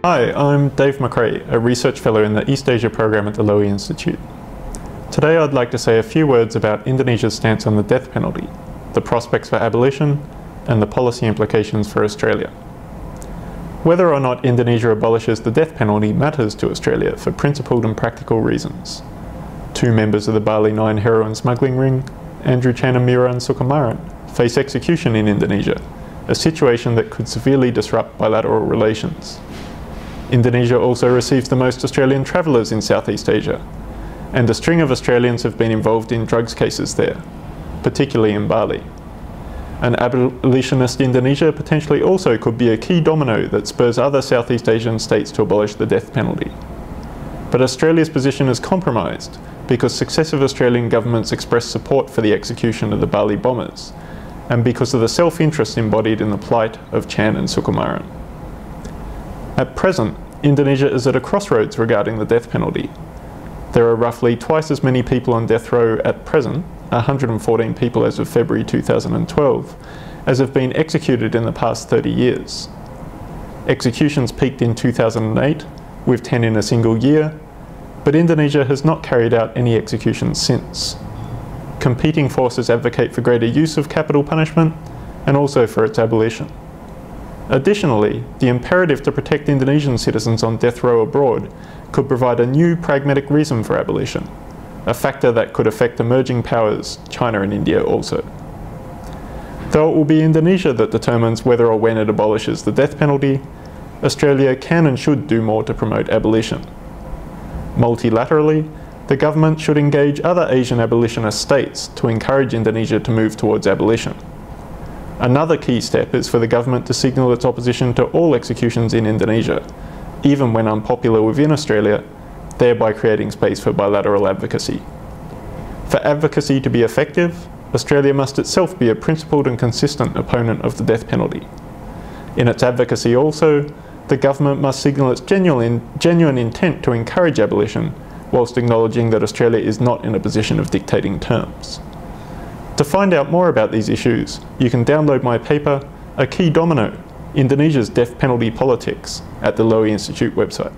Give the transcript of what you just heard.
Hi, I'm Dave McRae, a research fellow in the East Asia program at the Lowy Institute. Today I'd like to say a few words about Indonesia's stance on the death penalty, the prospects for abolition, and the policy implications for Australia. Whether or not Indonesia abolishes the death penalty matters to Australia for principled and practical reasons. Two members of the Bali 9 heroin smuggling ring, Andrew Chan and Miran Sukumaran, face execution in Indonesia, a situation that could severely disrupt bilateral relations. Indonesia also receives the most Australian travellers in Southeast Asia, and a string of Australians have been involved in drugs cases there, particularly in Bali. An abolitionist Indonesia potentially also could be a key domino that spurs other Southeast Asian states to abolish the death penalty. But Australia's position is compromised because successive Australian governments expressed support for the execution of the Bali bombers, and because of the self-interest embodied in the plight of Chan and Sukumaran. At present, Indonesia is at a crossroads regarding the death penalty. There are roughly twice as many people on death row at present, 114 people as of February 2012, as have been executed in the past 30 years. Executions peaked in 2008, with 10 in a single year, but Indonesia has not carried out any executions since. Competing forces advocate for greater use of capital punishment, and also for its abolition. Additionally, the imperative to protect Indonesian citizens on death row abroad could provide a new pragmatic reason for abolition, a factor that could affect emerging powers, China and India also. Though it will be Indonesia that determines whether or when it abolishes the death penalty, Australia can and should do more to promote abolition. Multilaterally, the government should engage other Asian abolitionist states to encourage Indonesia to move towards abolition. Another key step is for the government to signal its opposition to all executions in Indonesia, even when unpopular within Australia, thereby creating space for bilateral advocacy. For advocacy to be effective, Australia must itself be a principled and consistent opponent of the death penalty. In its advocacy also, the government must signal its genuine intent to encourage abolition, whilst acknowledging that Australia is not in a position of dictating terms. To find out more about these issues, you can download my paper, A Key Domino, Indonesia's Death Penalty Politics, at the Lowy Institute website.